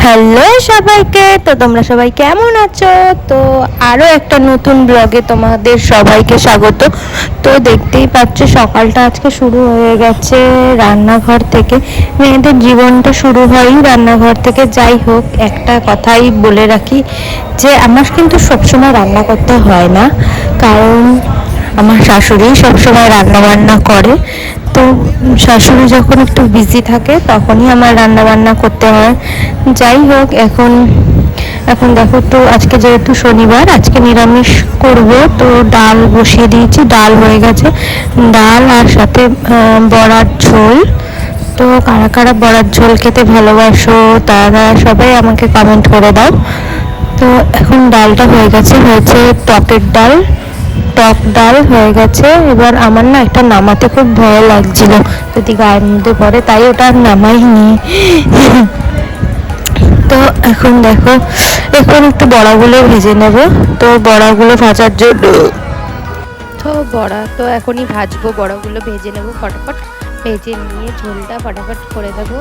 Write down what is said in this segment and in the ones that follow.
Hello সবাইকে, তো তোমরা সবাই কেমন আছো? তো আরও একটা নতুন ব্লগে তোমাদের সবাইকে স্বাগত। তো দেখতেই পাচ্ছ সকালটা আজকে শুরু হয়ে গেছে রান্নাঘর থেকে। মেয়েদের জীবনটা শুরু হয়ই রান্নাঘর থেকে। যাই হোক, একটা কথাই বলে রাখি যে আমার কিন্তু সবসময় রান্না করতে হয় না, কারণ আমার শাশুড়ি সবসময় রান্না বান্না করে। তো শাশুড়ি যখন একটু বিজি থাকে তখনই আমার রান্না বান্না করতে হয়। যাই হোক, এখন এখন দেখো, তো আজকে যেহেতু শনিবার, আজকে নিরামিষ করব। তো ডাল বসিয়ে দিয়েছি, ডাল হয়ে গেছে। ডাল আর সাথে বড়ার ঝোল। তো কারা কারা বড়ার ঝোল খেতে ভালোবাসো তারা সবাই আমাকে কমেন্ট করে দাও। তো এখন ডালটা হয়ে গেছে, হয়েছে টকের ডাল, টক ডাল হয়ে গেছে। এবার আমার না একটা নামাতে খুব ভয় লাগছিল যদি গায়ের মধ্যে পড়ে, তাই ওটা আর নামাইনি। তো এখন দেখো, এখন একটু বড়াগুলো ভেজে নেব। তো বড়াগুলো ভাজার জন্য বড়া তো এখনই ভাজবো, বড়াগুলো ভেজে নেব ফটাফট। ভেজে নিয়ে ঝোলটা ফটাফট করে দেবো।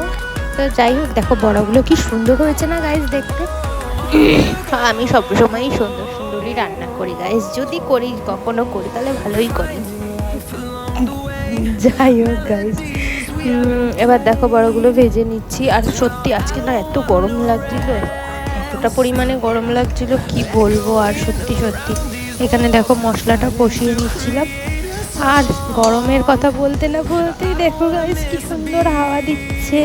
তো যাই হোক, দেখো বড়াগুলো কি সুন্দর হয়েছে না গাইস দেখতে। আমি সবসময়ই সুন্দর সুন্দরই রান্না করি গাইস, যদি করি কখনো করি তাহলে ভালোই করি। যাই হোক গাইস, এবার দেখো বড়গুলো ভেজে নিচ্ছি। আর সত্যি আজকে না এত গরম লাগছিল, এতটা পরিমাণে গরম লাগছিল কি বলবো। আর সত্যি সত্যি এখানে দেখো মশলাটা কষিয়ে নিচ্ছিলাম। আর গরমের কথা বলতে না বলতেই দেখো গাইস কি সুন্দর হাওয়া দিচ্ছে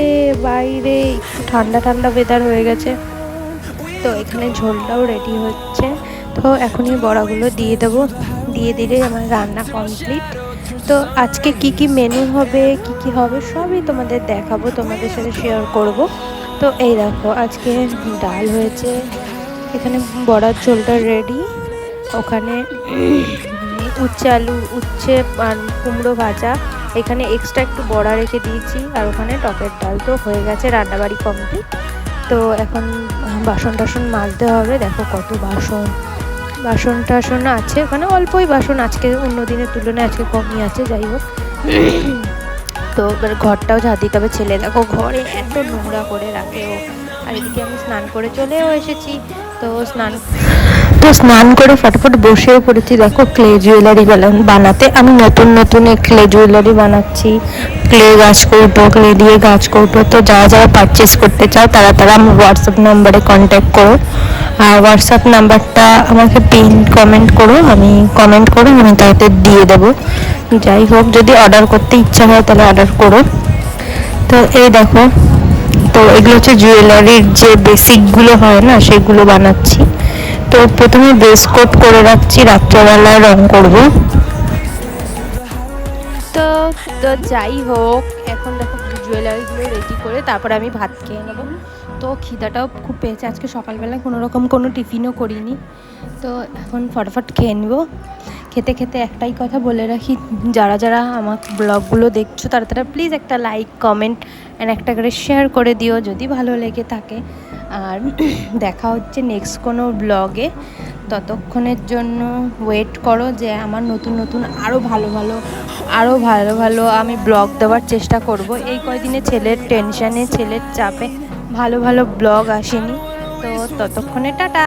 বাইরে, একটু ঠান্ডা ঠান্ডা ওয়েদার হয়ে গেছে। তো এখানে ঝোলটাও রেডি হচ্ছে। তো এখনই বড়াগুলো দিয়ে দেবো, দিয়ে দিলে আমার রান্না কমপ্লিট। তো আজকে কি কি মেনু হবে, কি কি হবে সবই তোমাদের দেখাবো, তোমাদের সাথে শেয়ার করব। তো এই দেখো, আজকে ডাল হয়েছে, এখানে বড়ার ঝোলটা রেডি, ওখানে উচ্ছে আলু, উচ্ছে আর কুমড়ো ভাজা, এখানে এক্সট্রা একটু বড়া রেখে দিয়েছি, আর ওখানে টকের ডাল। তো হয়ে গেছে রান্নাবাড়ি কমপ্লিট। তো এখন বাসন টাসন মাজতে হবে। দেখো কত বাসন টাসন আছে ওখানে, অল্পই বাসন আজকে, অন্য দিনের তুলনায় আজকে কমই আছে। যাই হোক, তো এবার ঘরটাও ঝাঁট দিতে হবে। ছেলে দেখো ঘরে এত নোংরা করে রাখে ও। আর এদিকে আমি স্নান করে চলেও এসেছি। তো স্নান করে ফটাফট বসেও পড়েছি দেখো ক্লে জুয়েলারি বানাতে। আমি নতুন নতুন ক্লে জুয়েলারি বানাচ্ছি, ক্লে গাছ কৌটো, ক্লে দিয়ে গাছ কৌটো। তো যারা যারা পারচেস করতে চাও তারা তারা আমার হোয়াটসঅ্যাপ নাম্বারে কন্ট্যাক্ট করো। আর হোয়াটসঅ্যাপ নাম্বারটা আমাকে কমেন্ট করো, আমি তাতে দিয়ে দেবো। যাই হোক, যদি অর্ডার করতে ইচ্ছা হয় তাহলে অর্ডার করো। তো এই দেখো, তো এগুলো হচ্ছে জুয়েলারির যে বেসিকগুলো হয় না সেগুলো বানাচ্ছি। তো প্রথমে বেস কোট করে রাখছি, রাত্রেবেলায় রং করব। তো তো যাই হোক, এখন দেখো জুয়েলারিগুলো রেডি করে তারপরে আমি ভাত খেয়ে নেবো। তো খিদাটাও খুব পেয়েছে, আজকে সকালবেলায় কোনো টিফিনও করিনি। তো এখন ফটাফট খেয়ে নেবো। খেতে খেতে একটাই কথা বলে রাখি, যারা যারা আমার ব্লগগুলো দেখছো তারা তারা প্লিজ একটা লাইক, কমেন্ট অ্যান্ড একটা করে শেয়ার করে দিও যদি ভালো লেগে থাকে। আর দেখা হচ্ছে নেক্সট কোনো ব্লগে। ততক্ষণের জন্য ওয়েট করো, যে আমার নতুন নতুন আরও ভালো ভালো আমি ব্লগ দেওয়ার চেষ্টা করব। এই কয়দিনে ছেলের টেনশানে, ছেলের চাপে ভালো ভালো ব্লগ আসেনি। তো ততক্ষণে টাটা।